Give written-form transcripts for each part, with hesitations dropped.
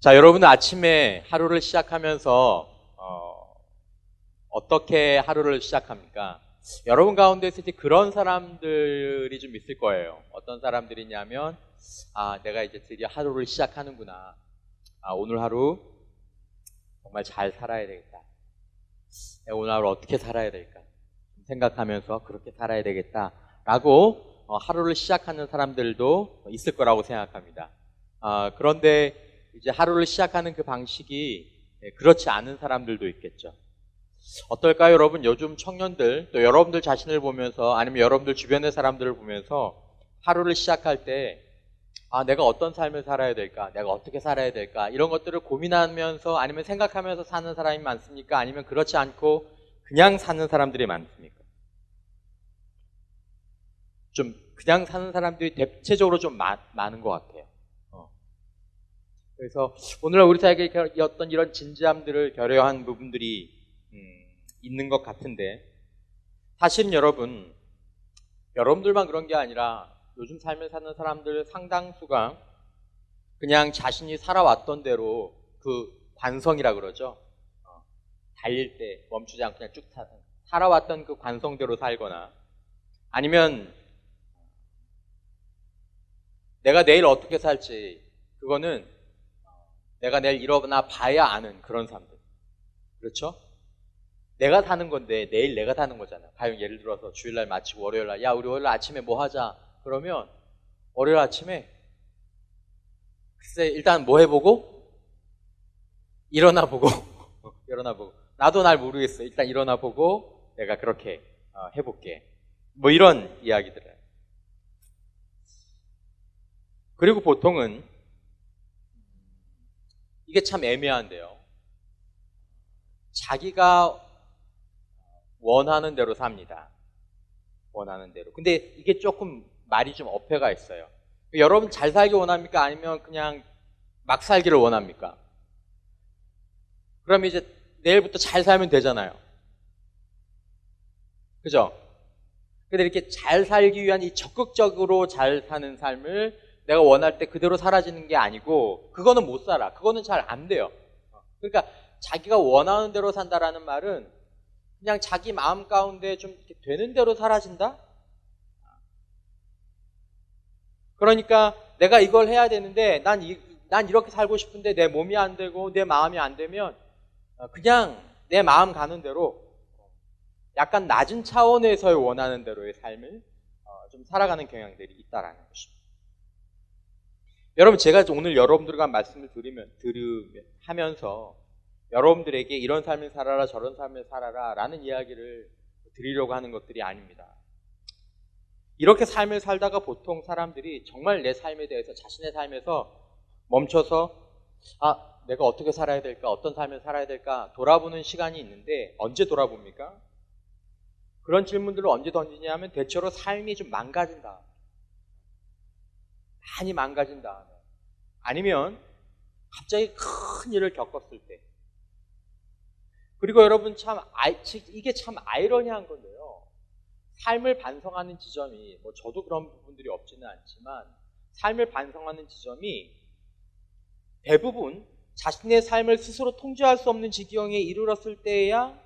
자, 여러분은 아침에 하루를 시작하면서 어떻게 하루를 시작합니까? 여러분 가운데서 이제 그런 사람들이 좀 있을 거예요. 어떤 사람들이냐면, 내가 이제 드디어 하루를 시작하는구나. 오늘 하루 정말 잘 살아야 되겠다. 내가 오늘 하루 어떻게 살아야 될까 생각하면서 그렇게 살아야 되겠다라고 하루를 시작하는 사람들도 있을 거라고 생각합니다. 그런데 이제 하루를 시작하는 그 방식이 그렇지 않은 사람들도 있겠죠. 어떨까요, 여러분? 요즘 청년들, 또 여러분들 자신을 보면서 아니면 여러분들 주변의 사람들을 보면서 하루를 시작할 때 내가 어떤 삶을 살아야 될까? 내가 어떻게 살아야 될까? 이런 것들을 고민하면서 아니면 생각하면서 사는 사람이 많습니까? 아니면 그렇지 않고 그냥 사는 사람들이 많습니까? 좀 그냥 사는 사람들이 대체적으로 좀 많은 것 같아요. 그래서 오늘 우리 사회에 어떤 이런 진지함들을 결여한 부분들이 있는 것 같은데, 사실은 여러분들만 그런 게 아니라 요즘 삶을 사는 사람들 상당수가 그냥 자신이 살아왔던 대로 그 관성이라 그러죠. 달릴 때 멈추지 않고 그냥 쭉 살아왔던 그 관성대로 살거나, 아니면 내가 내일 어떻게 살지 그거는 내가 내일 일어나 봐야 아는 그런 사람들. 그렇죠? 내가 사는 건데 내일 내가 사는 거잖아요. 가령 예를 들어서 주일날 마치고 월요일날 우리 월요일 아침에 뭐 하자 그러면 월요일 아침에 글쎄 일단 뭐 해보고 일어나보고 일어나보고 나도 날 모르겠어. 일단 일어나보고 내가 그렇게 해볼게. 뭐 이런 이야기들을. 그리고 보통은 이게 참 애매한데요. 자기가 원하는 대로 삽니다. 원하는 대로. 근데 이게 조금 말이 좀 어폐가 있어요. 여러분 잘 살기 원합니까? 아니면 그냥 막 살기를 원합니까? 그럼 이제 내일부터 잘 살면 되잖아요. 그죠? 근데 이렇게 잘 살기 위한 이 적극적으로 잘 사는 삶을 내가 원할 때 그대로 사라지는 게 아니고, 그거는 못 살아. 그거는 잘 안 돼요. 그러니까 자기가 원하는 대로 산다라는 말은 그냥 자기 마음 가운데 좀 이렇게 되는 대로 사라진다? 그러니까 내가 이걸 해야 되는데 난 이렇게 살고 싶은데 내 몸이 안 되고 내 마음이 안 되면 그냥 내 마음 가는 대로 약간 낮은 차원에서의 원하는 대로의 삶을 좀 살아가는 경향들이 있다라는 것입니다. 여러분, 제가 오늘 여러분들과 말씀을 하면서 여러분들에게 이런 삶을 살아라 저런 삶을 살아라 라는 이야기를 드리려고 하는 것들이 아닙니다. 이렇게 삶을 살다가 보통 사람들이 정말 내 삶에 대해서, 자신의 삶에서 멈춰서 내가 어떻게 살아야 될까, 어떤 삶을 살아야 될까 돌아보는 시간이 있는데, 언제 돌아봅니까? 그런 질문들을 언제 던지냐면 대체로 삶이 좀 망가진다, 많이 망가진 다음에, 아니면 갑자기 큰 일을 겪었을 때. 그리고 여러분 이게 참 아이러니한 건데요. 삶을 반성하는 지점이, 저도 그런 부분들이 없지는 않지만, 삶을 반성하는 지점이 대부분 자신의 삶을 스스로 통제할 수 없는 지경에 이르렀을 때에야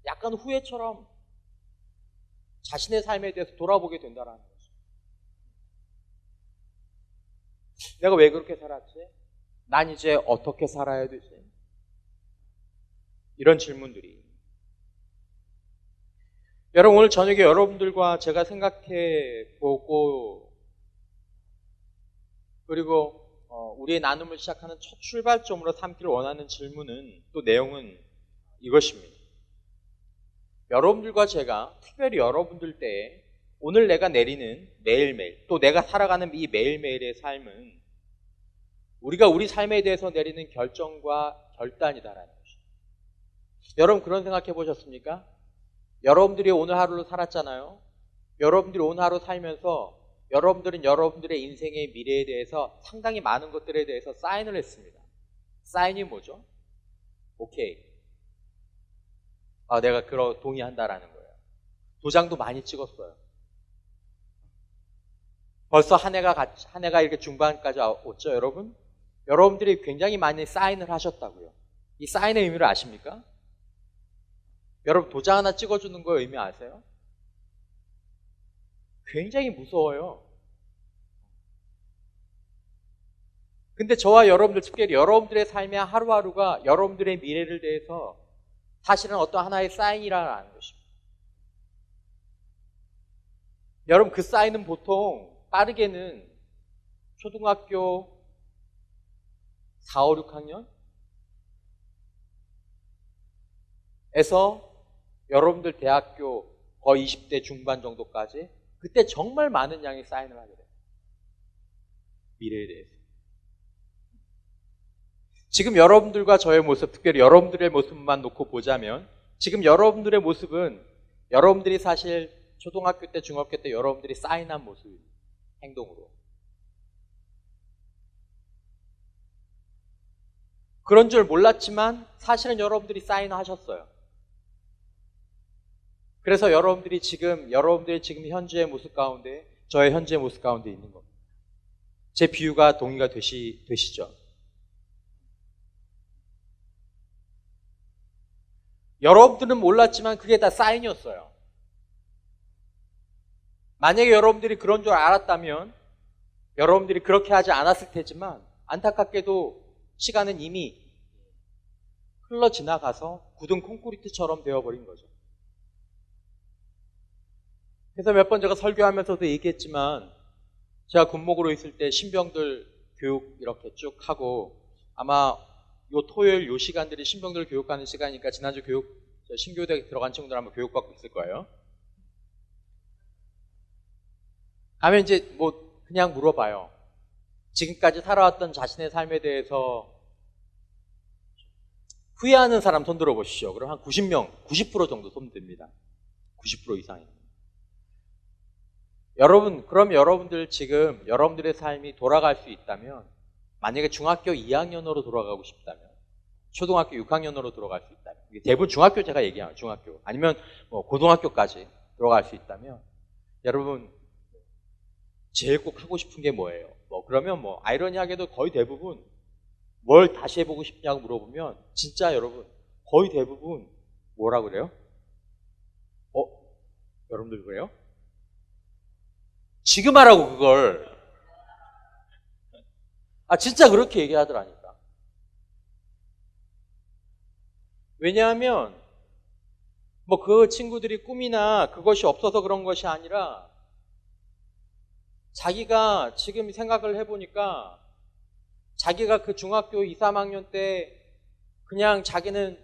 약간 후회처럼 자신의 삶에 대해서 돌아보게 된다는 거죠. 내가 왜 그렇게 살았지? 난 이제 어떻게 살아야 되지? 이런 질문들이. 여러분, 오늘 저녁에 여러분들과 제가 생각해보고, 그리고 우리의 나눔을 시작하는 첫 출발점으로 삼기를 원하는 질문은, 또 내용은 이것입니다. 여러분들과 제가, 특별히 여러분들 때에 오늘 내가 내리는 매일매일, 또 내가 살아가는 이 매일매일의 삶은 우리가 우리 삶에 대해서 내리는 결정과 결단이다라는 것입니다. 여러분, 그런 생각해 보셨습니까? 여러분들이 오늘 하루를 살았잖아요. 여러분들이 오늘 하루 살면서 여러분들은 여러분들의 인생의 미래에 대해서 상당히 많은 것들에 대해서 사인을 했습니다. 사인이 뭐죠? 오케이. 내가 동의한다라는 거예요. 도장도 많이 찍었어요. 벌써 한 해가 이렇게 중반까지 왔죠, 여러분? 여러분들이 굉장히 많이 사인을 하셨다고요. 이 사인의 의미를 아십니까? 여러분 도장 하나 찍어주는 거 의미 아세요? 굉장히 무서워요. 근데 저와 여러분들, 특별히 여러분들의 삶의 하루하루가 여러분들의 미래를 대해서 사실은 어떤 하나의 사인이라는 것입니다. 여러분, 그 사인은 보통 빠르게는 초등학교 4, 5, 6학년? 에서 여러분들 대학교 거의 20대 중반 정도까지 그때 정말 많은 양의 사인을 하게 돼요. 미래에 대해서. 지금 여러분들과 저의 모습, 특별히 여러분들의 모습만 놓고 보자면 지금 여러분들의 모습은 여러분들이 사실 초등학교 때, 중학교 때 여러분들이 사인한 모습입니다. 행동으로. 그런 줄 몰랐지만 사실은 여러분들이 사인하셨어요. 그래서 여러분들이 지금 현재의 모습 가운데, 저의 현재의 모습 가운데 있는 겁니다. 제 비유가 동의가 되시죠? 여러분들은 몰랐지만 그게 다 사인이었어요. 만약에 여러분들이 그런 줄 알았다면 여러분들이 그렇게 하지 않았을 테지만 안타깝게도 시간은 이미 흘러 지나가서 굳은 콘크리트처럼 되어버린 거죠. 그래서 몇 번 제가 설교하면서도 얘기했지만 제가 군목으로 있을 때 신병들 교육 이렇게 쭉 하고 아마 요 토요일 요 시간들이 신병들 교육하는 시간이니까 지난주 신교대 들어간 친구들 한번 교육받고 있을 거예요. 가면 이제 뭐 그냥 물어봐요. 지금까지 살아왔던 자신의 삶에 대해서 후회하는 사람 손 들어보시죠. 그럼 한 90명, 90% 정도 손 듭니다. 90% 이상이. 여러분, 그럼 여러분들 지금 여러분들의 삶이 돌아갈 수 있다면 만약에 중학교 2학년으로 돌아가고 싶다면 초등학교 6학년으로 돌아갈 수 있다면 대부분 중학교 제가 얘기하면 중학교 아니면 뭐 고등학교까지 돌아갈 수 있다면 여러분 제일 꼭 하고 싶은 게 뭐예요? 그러면 아이러니하게도 거의 대부분 뭘 다시 해보고 싶냐고 물어보면 진짜 여러분 거의 대부분 뭐라 그래요? 여러분들 그래요? 지금 하라고 그걸. 진짜 그렇게 얘기하더라니까. 왜냐하면 그 친구들이 꿈이나 그것이 없어서 그런 것이 아니라 자기가 지금 생각을 해보니까 자기가 그 중학교 2, 3학년 때 그냥 자기는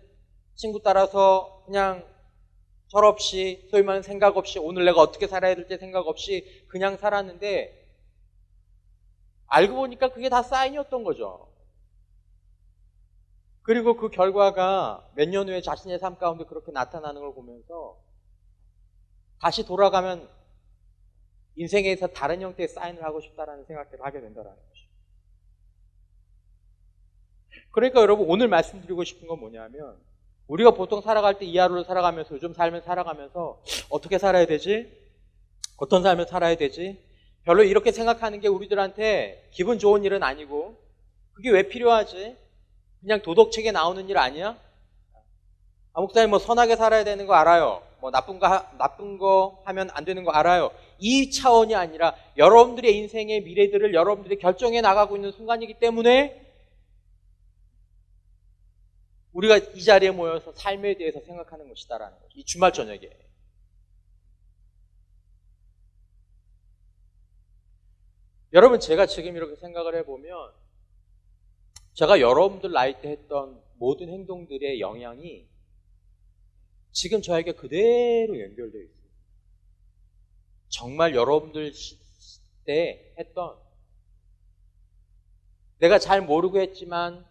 친구 따라서 그냥 철없이 소위 말하는 생각 없이 오늘 내가 어떻게 살아야 될지 생각 없이 그냥 살았는데 알고 보니까 그게 다 사인이었던 거죠. 그리고 그 결과가 몇 년 후에 자신의 삶 가운데 그렇게 나타나는 걸 보면서 다시 돌아가면 인생에서 다른 형태의 사인을 하고 싶다라는 생각을 하게 된다는 거죠. 그러니까 여러분 오늘 말씀드리고 싶은 건 뭐냐면 우리가 보통 살아갈 때 이 하루를 살아가면서 요즘 삶을 살아가면서 어떻게 살아야 되지? 어떤 삶을 살아야 되지? 별로 이렇게 생각하는 게 우리들한테 기분 좋은 일은 아니고 그게 왜 필요하지? 그냥 도덕책에 나오는 일 아니야? 목사님 선하게 살아야 되는 거 알아요. 나쁜 거 하면 안 되는 거 알아요. 이 차원이 아니라 여러분들의 인생의 미래들을 여러분들이 결정해 나가고 있는 순간이기 때문에 우리가 이 자리에 모여서 삶에 대해서 생각하는 것이다라는 거죠. 이 주말 저녁에. 여러분 제가 지금 이렇게 생각을 해보면 제가 여러분들 나이 때 했던 모든 행동들의 영향이 지금 저에게 그대로 연결되어 있어요. 정말 여러분들 때 했던 내가 잘 모르고 했지만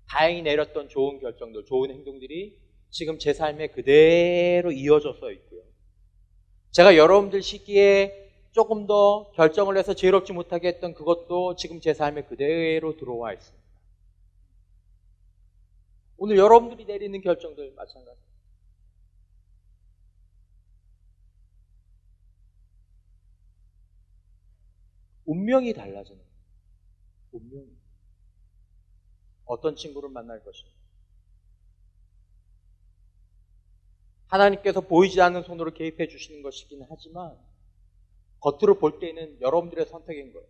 다행히 내렸던 좋은 결정들, 좋은 행동들이 지금 제 삶에 그대로 이어져서 있고요. 제가 여러분들 시기에 조금 더 결정을 해서 지혜롭지 못하게 했던 그것도 지금 제 삶에 그대로 들어와 있습니다. 오늘 여러분들이 내리는 결정들 마찬가지. 운명이 달라지는 거예요. 운명이. 어떤 친구를 만날 것인가. 하나님께서 보이지 않는 손으로 개입해 주시는 것이긴 하지만 겉으로 볼 때는 여러분들의 선택인 거예요.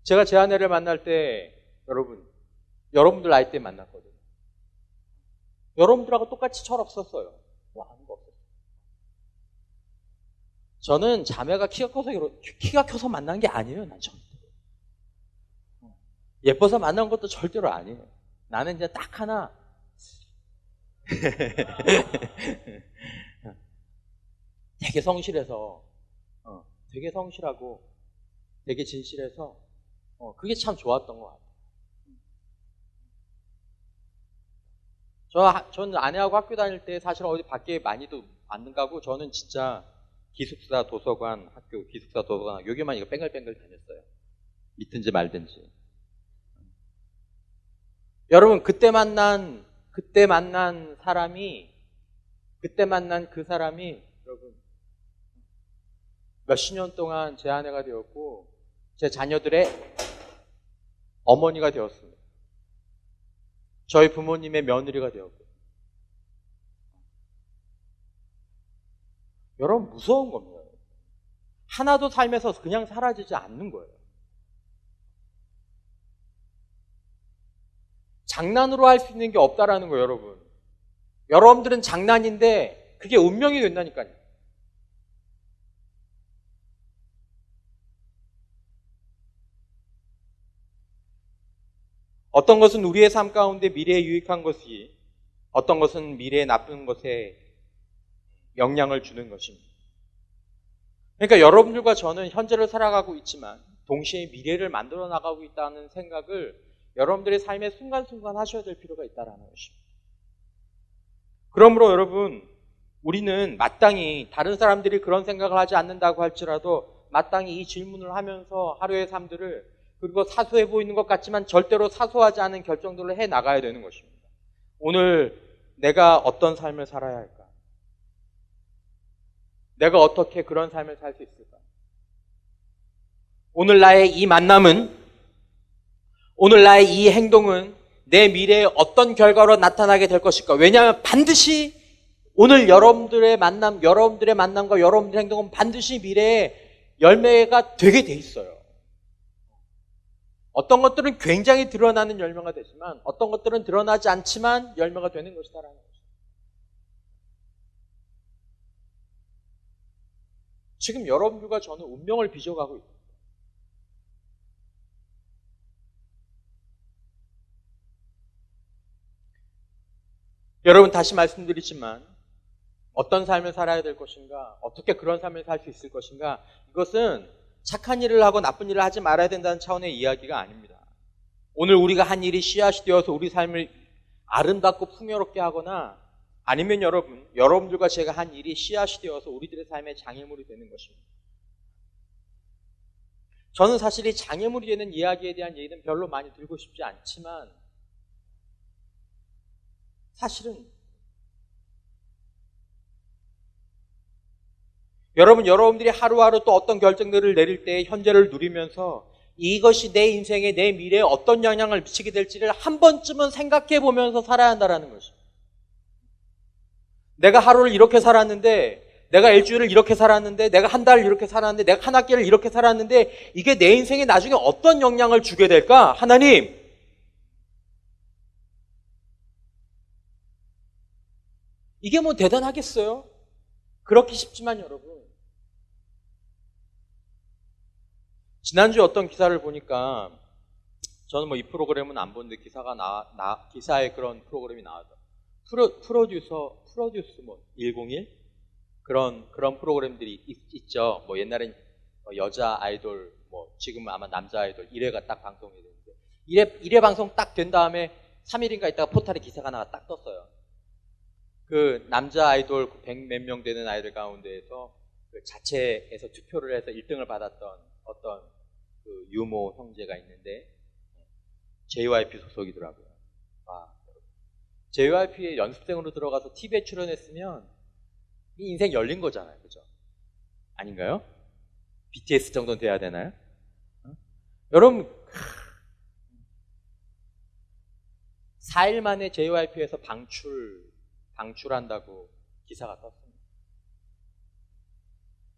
제가 제 아내를 만날 때 여러분들 나이 때 만났거든요. 여러분들하고 똑같이 철없었어요. 뭐 하는 거 없었어요. 저는 자매가 키가 커서 만난 게 아니에요. 난 절대로. 예뻐서 만난 것도 절대로 아니에요. 나는 이제 딱 하나 되게 성실해서 되게 성실하고 되게 진실해서 그게 참 좋았던 것 같아요. 저는 아내하고 학교 다닐 때 사실 어디 밖에 많이도 안 가고 저는 진짜 기숙사 도서관 학교 여기만 이거 뺑글뺑글 다녔어요. 믿든지 말든지. 여러분 그때 만난 그 사람이 여러분 몇십 년 동안 제 아내가 되었고 제 자녀들의 어머니가 되었습니다. 저희 부모님의 며느리가 되었고. 여러분 무서운 겁니다. 하나도 삶에서 그냥 사라지지 않는 거예요. 장난으로 할 수 있는 게 없다라는 거예요, 여러분. 여러분들은 장난인데 그게 운명이 된다니까요. 어떤 것은 우리의 삶 가운데 미래에 유익한 것이, 어떤 것은 미래에 나쁜 것에 영향을 주는 것입니다. 그러니까 여러분들과 저는 현재를 살아가고 있지만 동시에 미래를 만들어 나가고 있다는 생각을 여러분들의 삶의 순간순간 하셔야 될 필요가 있다는 것입니다. 그러므로 여러분, 우리는 마땅히 다른 사람들이 그런 생각을 하지 않는다고 할지라도 마땅히 이 질문을 하면서 하루의 삶들을, 그리고 사소해 보이는 것 같지만 절대로 사소하지 않은 결정들을 해 나가야 되는 것입니다. 오늘 내가 어떤 삶을 살아야 할까? 내가 어떻게 그런 삶을 살 수 있을까? 오늘 나의 이 만남은, 오늘 나의 이 행동은 내 미래에 어떤 결과로 나타나게 될 것일까? 왜냐하면 반드시 오늘 여러분들의 만남과 여러분들의 행동은 반드시 미래에 열매가 되게 돼 있어요. 어떤 것들은 굉장히 드러나는 열매가 되지만 어떤 것들은 드러나지 않지만 열매가 되는 것이다라는 거죠. 지금 여러분들과 저는 운명을 빚어가고 있습니다. 여러분 다시 말씀드리지만 어떤 삶을 살아야 될 것인가, 어떻게 그런 삶을 살 수 있을 것인가, 이것은 착한 일을 하고 나쁜 일을 하지 말아야 된다는 차원의 이야기가 아닙니다. 오늘 우리가 한 일이 씨앗이 되어서 우리 삶을 아름답고 풍요롭게 하거나 아니면 여러분들과 제가 한 일이 씨앗이 되어서 우리들의 삶의 장애물이 되는 것입니다. 저는 사실 이 장애물이 되는 이야기에 대한 얘기는 별로 많이 들고 싶지 않지만 사실은 여러분들이 하루하루 또 어떤 결정들을 내릴 때 현재를 누리면서 이것이 내 인생에, 내 미래에 어떤 영향을 미치게 될지를 한 번쯤은 생각해 보면서 살아야 한다는 것입니다. 내가 하루를 이렇게 살았는데, 내가 일주일을 이렇게 살았는데, 내가 한 달을 이렇게 살았는데, 내가 한 학기를 이렇게 살았는데 이게 내 인생에 나중에 어떤 영향을 주게 될까? 하나님, 이게 뭐 대단하겠어요? 그렇기 쉽지만 여러분, 지난주에 어떤 기사를 보니까, 저는 뭐 이 프로그램은 안 보는데 기사에 그런 프로그램이 나왔다. 프로듀스 뭐 101? 그런 프로그램들이 있죠. 뭐 옛날엔 여자 아이돌, 뭐 지금은 아마 남자 아이돌 1회가 딱 방송이 되는데 1회 방송 딱 된 다음에 3일인가 있다가 포털에 기사가 나가 딱 떴어요. 그 남자 아이돌 100몇 명 되는 아이들 가운데에서 그 자체에서 투표를 해서 1등을 받았던 어떤 그 유모 형제가 있는데 JYP 소속이더라고요. JYP에 연습생으로 들어가서 TV에 출연했으면 이 인생 열린 거잖아요. 그죠? 아닌가요? BTS 정도는 돼야 되나요? 여러분 4일 만에 JYP에서 방출한다고 기사가 떴습니다.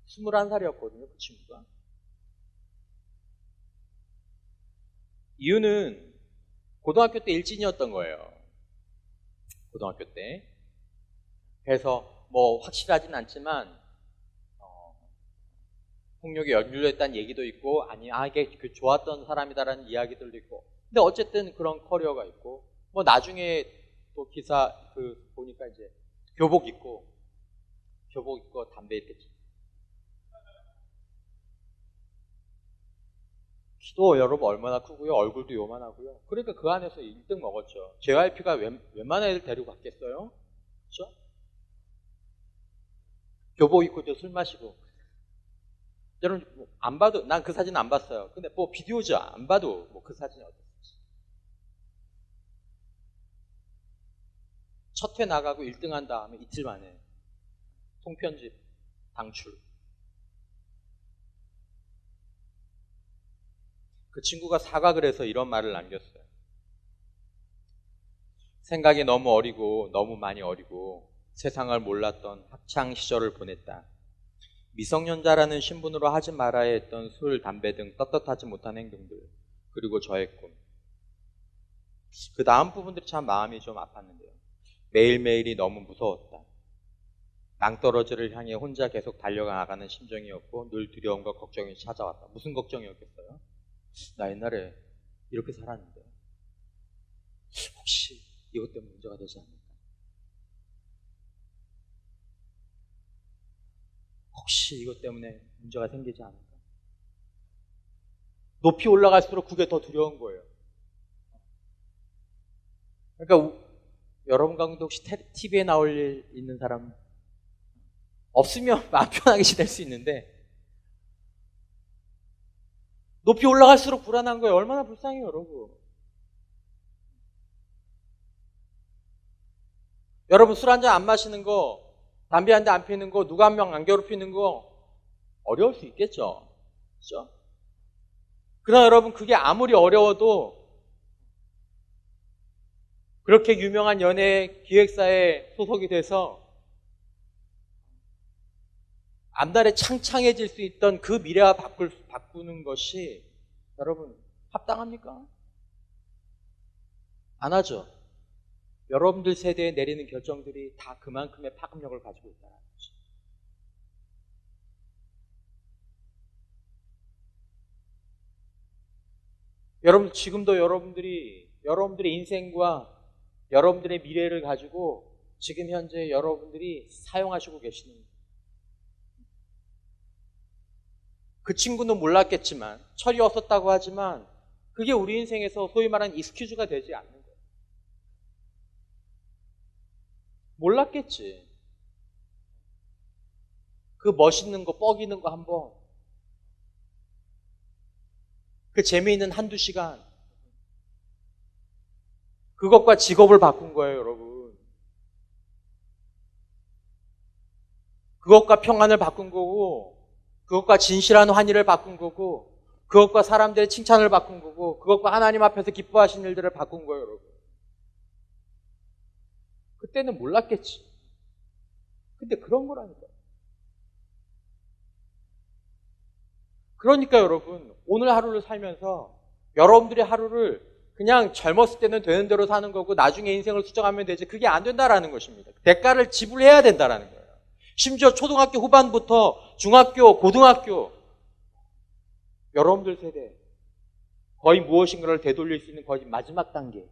21살이었거든요, 그 친구가. 이유는 고등학교 때 일진이었던 거예요. 고등학교 때. 그래서 뭐 확실하진 않지만 폭력에 연루했다는 얘기도 있고, 아니 이게 좋았던 사람이다라는 이야기들도 있고. 근데 어쨌든 그런 커리어가 있고, 뭐 나중에 또 기사 보니까 이제 교복 입고 담배 이렇게 키도 여러분 얼마나 크고요, 얼굴도 요만하고요. 그러니까 그 안에서 1등 먹었죠. JYP가 웬만한 애들 데리고 갔겠어요? 그렇죠? 교복 입고 술 마시고. 여러분 안 봐도, 난 그 사진 안 봤어요. 근데 뭐 비디오죠. 안 봐도 뭐 그 사진이 어땠을지. 첫 회 나가고 1등 한 다음에 이틀 만에 통편집 방출. 그 친구가 사과를 해서 이런 말을 남겼어요. 생각이 너무 어리고 너무 많이 어리고 세상을 몰랐던 학창 시절을 보냈다. 미성년자라는 신분으로 하지 말아야 했던 술, 담배 등 떳떳하지 못한 행동들, 그리고 저의 꿈. 그 다음 부분들이 참 마음이 좀 아팠는데요. 매일매일이 너무 무서웠다. 낭떠러지를 향해 혼자 계속 달려가는 심정이었고 늘 두려움과 걱정이 찾아왔다. 무슨 걱정이었겠어요? 나 옛날에 이렇게 살았는데 혹시 이것 때문에 문제가 되지 않을까? 혹시 이것 때문에 문제가 생기지 않을까? 높이 올라갈수록 그게 더 두려운 거예요. 그러니까 여러분 가운데 혹시 TV에 나올 일 있는 사람 없으면 마음 편하게 지낼 수 있는데, 높이 올라갈수록 불안한 거예요. 얼마나 불쌍해요, 여러분. 여러분 술 한 잔 안 마시는 거, 담배 한 대 안 피는 거, 누가 한 명 안 괴롭히는 거 어려울 수 있겠죠. 그렇죠? 그러나 여러분 그게 아무리 어려워도 그렇게 유명한 연예 기획사에 소속이 돼서 앞날에 창창해질 수 있던 그 미래와 바꾸는 것이 여러분 합당합니까? 안 하죠. 여러분들 세대에 내리는 결정들이 다 그만큼의 파급력을 가지고 있다는 거죠. 여러분 지금도 여러분들의 인생과 여러분들의 미래를 가지고 지금 현재 여러분들이 사용하시고 계시는, 그 친구는 몰랐겠지만 철이 없었다고 하지만 그게 우리 인생에서 소위 말하는 익스큐즈가 되지 않는 거예요. 몰랐겠지. 그 멋있는 거, 뻐기는 거 한번, 그 재미있는 한두 시간, 그것과 직업을 바꾼 거예요, 여러분. 그것과 평안을 바꾼 거고, 그것과 진실한 환희를 바꾼 거고, 그것과 사람들의 칭찬을 바꾼 거고, 그것과 하나님 앞에서 기뻐하시는 일들을 바꾼 거예요, 여러분. 그때는 몰랐겠지. 근데 그런 거라니까요. 그러니까 여러분, 오늘 하루를 살면서 여러분들의 하루를 그냥 젊었을 때는 되는 대로 사는 거고 나중에 인생을 수정하면 되지, 그게 안 된다라는 것입니다. 대가를 지불해야 된다라는 거예요. 심지어 초등학교 후반부터 중학교, 고등학교, 여러분들 세대 거의 무엇인가를 되돌릴 수 있는 거의 마지막 단계.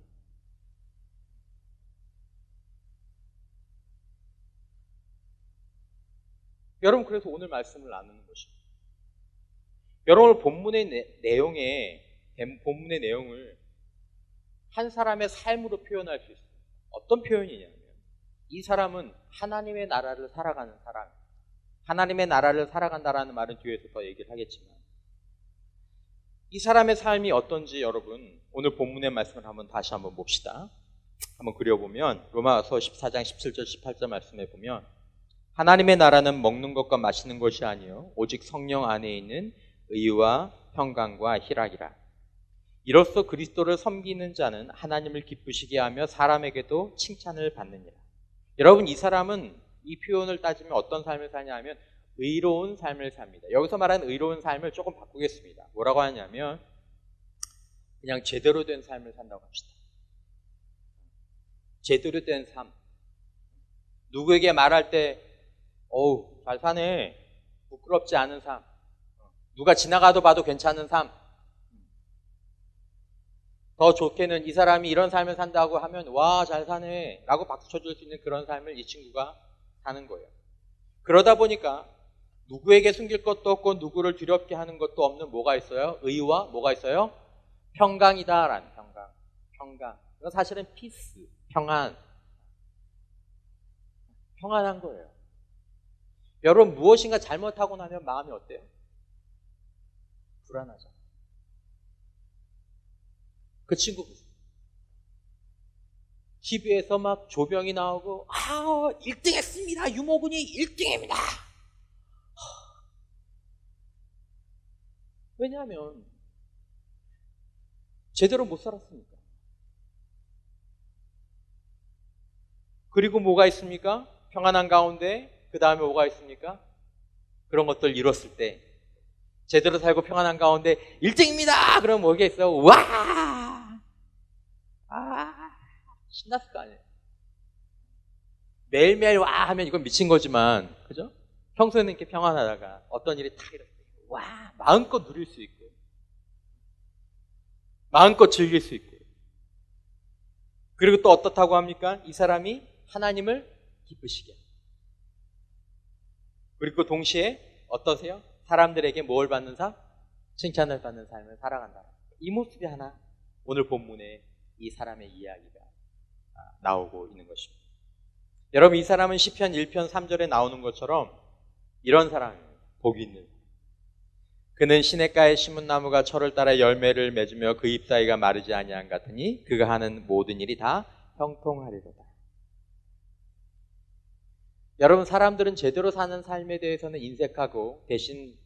여러분 그래서 오늘 말씀을 나누는 것입니다. 여러분 본문의 내용을 한 사람의 삶으로 표현할 수 있습니다. 어떤 표현이냐면 이 사람은 하나님의 나라를 살아가는 사람. 하나님의 나라를 살아간다라는 말은 뒤에서 더 얘기를 하겠지만 이 사람의 삶이 어떤지 여러분 오늘 본문의 말씀을 다시 한번 봅시다. 한번 그려보면 로마서 14장 17절 18절 말씀에 보면 하나님의 나라는 먹는 것과 마시는 것이 아니요 오직 성령 안에 있는 의와 평강과 희락이라. 이로써 그리스도를 섬기는 자는 하나님을 기쁘시게 하며 사람에게도 칭찬을 받느니라. 여러분, 이 사람은 이 표현을 따지면 어떤 삶을 사냐 하면 의로운 삶을 삽니다. 여기서 말하는 의로운 삶을 조금 바꾸겠습니다. 뭐라고 하냐면 그냥 제대로 된 삶을 산다고 합시다. 제대로 된 삶. 누구에게 말할 때 어우 잘 사네, 부끄럽지 않은 삶, 누가 지나가도 봐도 괜찮은 삶. 더 좋게는 이 사람이 이런 삶을 산다고 하면 와 잘 사네 라고 박수 쳐줄 수 있는 그런 삶을 이 친구가 사는 거예요. 그러다 보니까 누구에게 숨길 것도 없고 누구를 두렵게 하는 것도 없는 뭐가 있어요? 의와 뭐가 있어요? 평강이다라는 평강. 이건 사실은 피스, 평안한 거예요. 여러분, 무엇인가 잘못하고 나면 마음이 어때요? 불안하죠. 그 친구 TV에서 막 조병이 나오고 1등 했습니다. 유모군이 1등입니다. 왜냐하면 제대로 못 살았으니까. 그리고 뭐가 있습니까? 평안한 가운데 그 다음에 뭐가 있습니까? 그런 것들 이뤘을 때 제대로 살고 평안한 가운데 1등입니다. 그럼 뭐가 있어요? 와! 신났을 거 아니에요. 매일매일 와 하면 이건 미친 거지만, 그죠? 평소에는 이렇게 평안하다가 어떤 일이 탁 이렇게 와 마음껏 누릴 수 있고 마음껏 즐길 수 있고. 그리고 또 어떻다고 합니까? 이 사람이 하나님을 기쁘시게. 그리고 동시에 어떠세요? 사람들에게 뭘 받는 삶? 칭찬을 받는 삶을 살아간다. 이 모습이 하나 오늘 본문에 이 사람의 이야기가 나오고 있는 것입니다. 여러분, 이 사람은 시편 1편 3절에 나오는 것처럼 이런 사람이에요. 복이 있는. 그는 시냇가에 심은 나무가 철을 따라 열매를 맺으며 그 잎사이가 마르지 아니한 같으니 그가 하는 모든 일이 다 형통하리로다. 여러분, 사람들은 제대로 사는 삶에 대해서는 인색하고 대신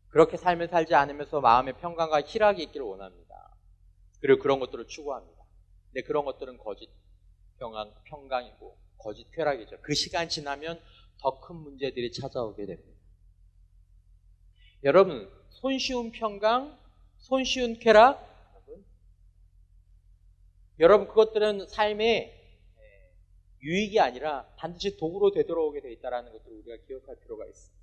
그렇게 삶을 살지 않으면서 마음의 평강과 희락이 있기를 원합니다. 그리고 그런 것들을 추구합니다. 근데 그런 것들은 거짓 평강이고 거짓 쾌락이죠. 그 시간 지나면 더 큰 문제들이 찾아오게 됩니다. 여러분, 손쉬운 평강, 손쉬운 쾌락, 여러분 그것들은 삶의 유익이 아니라 반드시 도구로 되돌아오게 되어 있다는 것을 우리가 기억할 필요가 있습니다.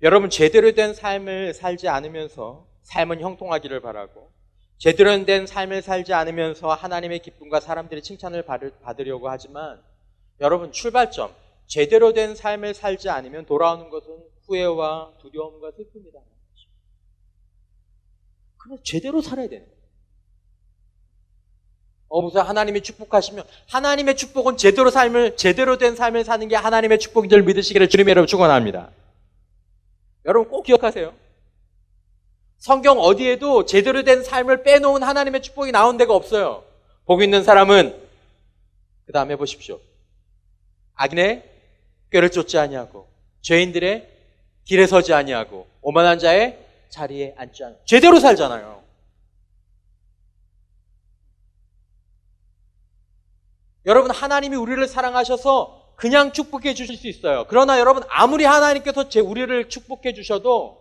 여러분, 제대로 된 삶을 살지 않으면서 삶은 형통하기를 바라고 제대로 된 삶을 살지 않으면서 하나님의 기쁨과 사람들의 칭찬을 받으려고 하지만 여러분, 출발점, 제대로 된 삶을 살지 않으면 돌아오는 것은 후회와 두려움과 슬픔이다. 그럼 제대로 살아야 되는 거예요. 무슨 하나님이 축복하시면 하나님의 축복은 제대로 된 삶을 사는 게 하나님의 축복인 줄 믿으시기를 주님의 이름으로 축원합니다. 여러분 꼭 기억하세요. 성경 어디에도 제대로 된 삶을 빼놓은 하나님의 축복이 나온 데가 없어요. 복 있는 사람은 그 다음에 보십시오. 악인의 꾀를 쫓지 아니하고 죄인들의 길에 서지 아니하고 오만한 자의 자리에 앉지 않고 제대로 살잖아요. 여러분, 하나님이 우리를 사랑하셔서 그냥 축복해 주실 수 있어요. 그러나 여러분, 아무리 하나님께서 우리를 축복해 주셔도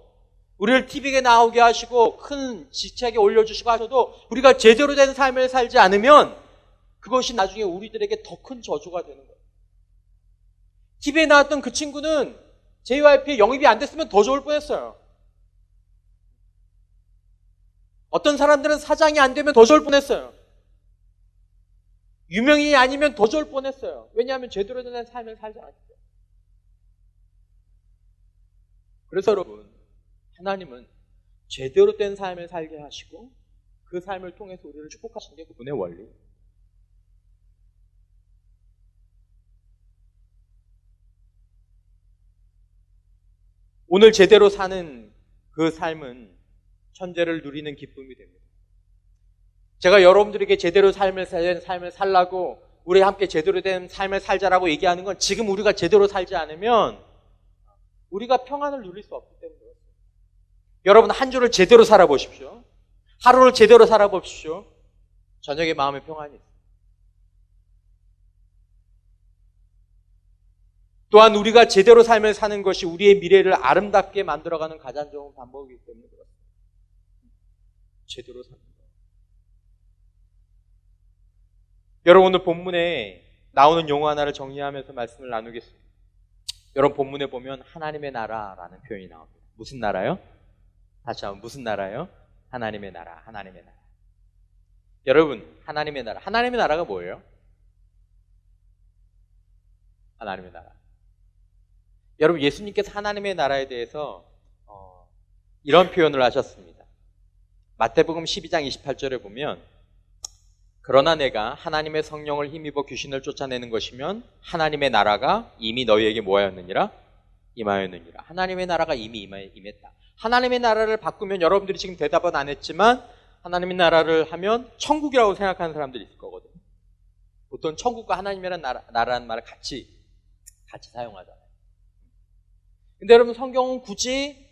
우리를 TV에 나오게 하시고 큰 지책에 올려주시고 하셔도 우리가 제대로 된 삶을 살지 않으면 그것이 나중에 우리들에게 더 큰 저주가 되는 거예요. TV에 나왔던 그 친구는 JYP에 영입이 안 됐으면 더 좋을 뻔했어요. 어떤 사람들은 사장이 안 되면 더 좋을 뻔했어요. 유명인이 아니면 더 좋을 뻔했어요. 왜냐하면 제대로 된 삶을 살지 않았어요. 그래서 여러분, 하나님은 제대로 된 삶을 살게 하시고 그 삶을 통해서 우리를 축복하시는 게 그분의 원리. 오늘 제대로 사는 그 삶은 천재를 누리는 기쁨이 됩니다. 제가 여러분들에게 제대로 삶을 살라고 우리 함께 제대로 된 삶을 살자라고 얘기하는 건 지금 우리가 제대로 살지 않으면 우리가 평안을 누릴 수 없기 때문에 그렇습니다. 여러분 한 주를 제대로 살아보십시오. 하루를 제대로 살아보십시오. 저녁에 마음의 평안이 있어요. 또한 우리가 제대로 삶을 사는 것이 우리의 미래를 아름답게 만들어가는 가장 좋은 방법이기 때문에 그렇습니다. 제대로 사는 것. 여러분 오늘 본문에 나오는 용어 하나를 정리하면서 말씀을 나누겠습니다. 여러분 본문에 보면 하나님의 나라라는 표현이 나옵니다. 무슨 나라요? 다시 한번 무슨 나라요? 하나님의 나라, 하나님의 나라. 여러분 하나님의 나라, 하나님의 나라가 뭐예요? 하나님의 나라. 여러분 예수님께서 하나님의 나라에 대해서 이런 표현을 하셨습니다. 마태복음 12장 28절에 보면 그러나 내가 하나님의 성령을 힘입어 귀신을 쫓아내는 것이면 하나님의 나라가 이미 너희에게 뭐하였느니라? 임하였느니라. 하나님의 나라가 이미 임했다. 하나님의 나라를 바꾸면 여러분들이 지금 대답은 안 했지만 하나님의 나라를 하면 천국이라고 생각하는 사람들이 있을 거거든요. 보통 천국과 하나님이라는 나라라는 말을 같이 사용하잖아요. 근데 여러분 성경은 굳이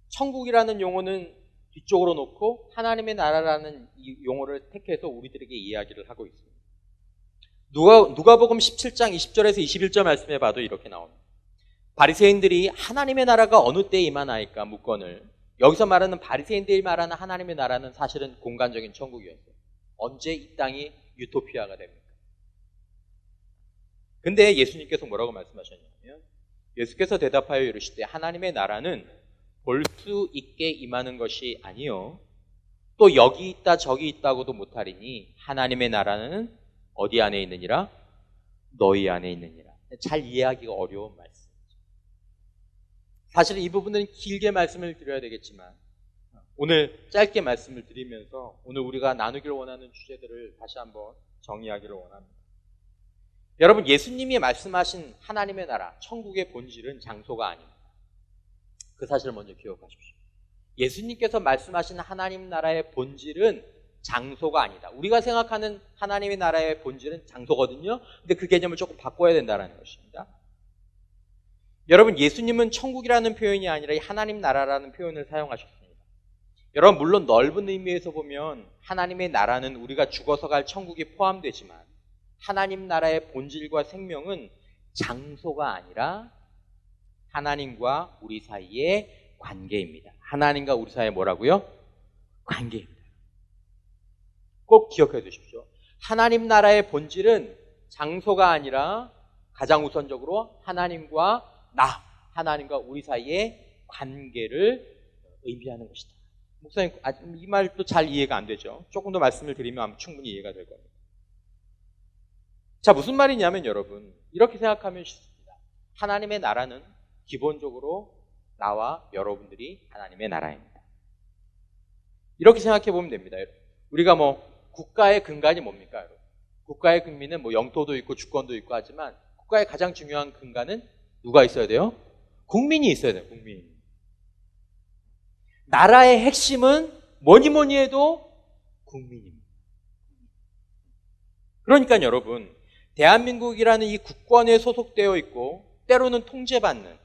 천국이라는 용어는 뒤쪽으로 놓고 하나님의 나라라는 이 용어를 택해서 우리들에게 이야기를 하고 있습니다. 누가복음 17장 20절에서 21절 말씀해 봐도 이렇게 나옵니다. 바리새인들이 하나님의 나라가 어느 때에 임하나이까 묻거늘. 여기서 말하는 바리새인들이 말하는 하나님의 나라는 사실은 공간적인 천국이었어요. 언제 이 땅이 유토피아가 됩니까? 근데 예수님께서 뭐라고 말씀하셨냐면 예수께서 대답하여 이르시되 하나님의 나라는 볼 수 있게 임하는 것이 아니요 또 여기 있다 저기 있다고도 못하리니 하나님의 나라는 어디 안에 있느니라? 너희 안에 있느니라. 잘 이해하기가 어려운 말씀이죠. 사실 이 부분은 길게 말씀을 드려야 되겠지만 오늘 짧게 말씀을 드리면서 오늘 우리가 나누기를 원하는 주제들을 다시 한번 정리하기를 원합니다. 여러분 예수님이 말씀하신 하나님의 나라, 천국의 본질은 장소가 아닙니다. 그 사실을 먼저 기억하십시오. 예수님께서 말씀하신 하나님 나라의 본질은 장소가 아니다. 우리가 생각하는 하나님의 나라의 본질은 장소거든요. 근데 그 개념을 조금 바꿔야 된다는 것입니다. 여러분 예수님은 천국이라는 표현이 아니라 이 하나님 나라라는 표현을 사용하셨습니다. 여러분 물론 넓은 의미에서 보면 하나님의 나라는 우리가 죽어서 갈 천국이 포함되지만 하나님 나라의 본질과 생명은 장소가 아니라 하나님과 우리 사이의 관계입니다. 하나님과 우리 사이에 뭐라고요? 관계입니다. 꼭 기억해 두십시오. 하나님 나라의 본질은 장소가 아니라 가장 우선적으로 하나님과 하나님과 우리 사이의 관계를 의미하는 것이다. 목사님, 이 말도 잘 이해가 안 되죠? 조금 더 말씀을 드리면 충분히 이해가 될 겁니다. 자, 무슨 말이냐면 여러분, 이렇게 생각하면 쉽습니다. 하나님의 나라는 기본적으로 나와 여러분들이 하나님의 나라입니다. 이렇게 생각해 보면 됩니다. 우리가 국가의 근간이 뭡니까? 여러분? 국가의 근간은 영토도 있고 주권도 있고 하지만 국가의 가장 중요한 근간은 누가 있어야 돼요? 국민이 있어야 돼요. 국민. 나라의 핵심은 뭐니 해도 국민입니다. 그러니까 여러분, 대한민국이라는 이 국권에 소속되어 있고 때로는 통제받는,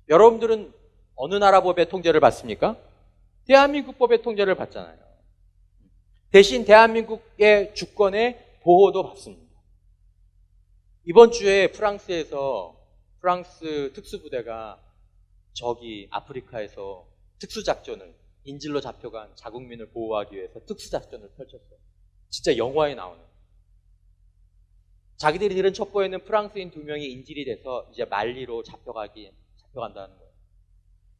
여러분들은 어느 나라 법의 통제를 받습니까? 대한민국 법의 통제를 받잖아요. 대신 대한민국의 주권의 보호도 받습니다. 이번 주에 프랑스에서 프랑스 특수부대가 저기 아프리카에서 특수작전을, 인질로 잡혀간 자국민을 보호하기 위해서 특수작전을 펼쳤어요. 진짜 영화에 나오는. 자기들이 들은 첩보에는 프랑스인 2명이 인질이 돼서 이제 말리로 잡혀간다는 거예요.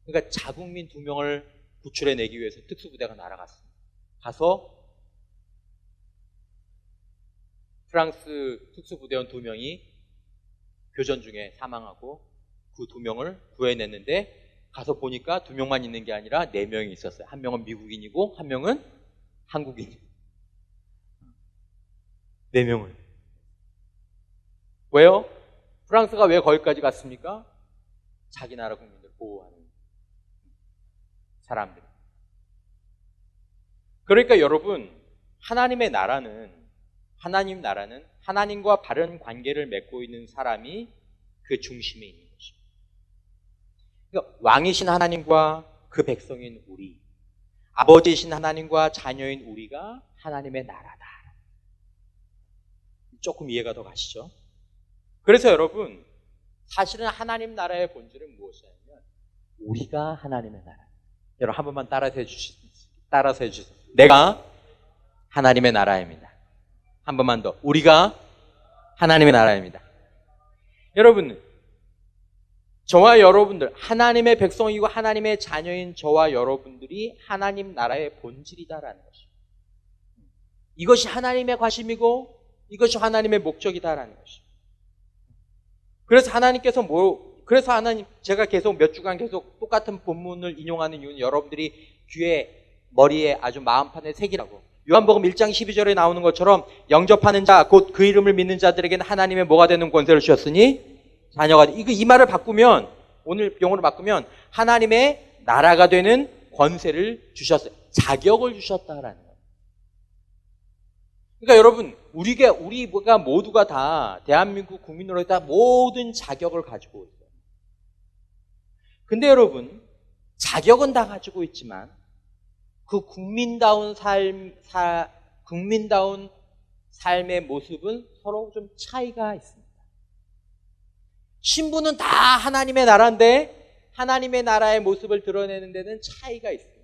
그러니까 자국민 2명을 구출해내기 위해서 특수부대가 날아갔습니다. 가서 프랑스 특수부대원 2명이 교전 중에 사망하고 그 2명을 구해냈는데 가서 보니까 2명만 있는 게 아니라 4명이 있었어요. 한 명은 미국인이고 한 명은 한국인. 4명을. 왜요? 프랑스가 왜 거기까지 갔습니까? 자기 나라 국민들 보호하는 사람들. 그러니까 여러분, 하나님의 나라는, 하나님과 바른 관계를 맺고 있는 사람이 그 중심에 있는 것입니다. 그러니까 왕이신 하나님과 그 그 백성인 우리, 아버지이신 하나님과 자녀인 우리가 하나님의 나라다. 조금 이해가 더 가시죠? 그래서 여러분, 사실은 하나님 나라의 본질은 무엇이냐면 우리가 하나님의 나라. 여러분 한 번만 따라서 해주세요. 내가 하나님의 나라입니다. 한 번만 더. 우리가 하나님의 나라입니다. 여러분, 저와 여러분들, 하나님의 백성이고 하나님의 자녀인 저와 여러분들이 하나님 나라의 본질이다라는 것입니다. 이것이 하나님의 과심이고 이것이 하나님의 목적이다라는 것입니다. 그래서 하나님께서 그래서 하나님, 제가 계속 몇 주간 계속 똑같은 본문을 인용하는 이유는 여러분들이 귀에, 머리에 아주 마음판에 새기라고. 요한복음 1장 12절에 나오는 것처럼 영접하는 자, 곧 그 이름을 믿는 자들에게는 하나님의 뭐가 되는 권세를 주셨으니 자녀가 돼. 이 말을 바꾸면, 오늘 용어로 바꾸면 하나님의 나라가 되는 권세를 주셨어요. 자격을 주셨다라는 거예요. 그러니까 여러분, 우리가 모두가 다 대한민국 국민으로 다 모든 자격을 가지고 있어요. 근데 여러분, 자격은 다 가지고 있지만 그 국민다운 삶의 모습은 서로 좀 차이가 있습니다. 신부는 다 하나님의 나라인데 하나님의 나라의 모습을 드러내는 데는 차이가 있습니다.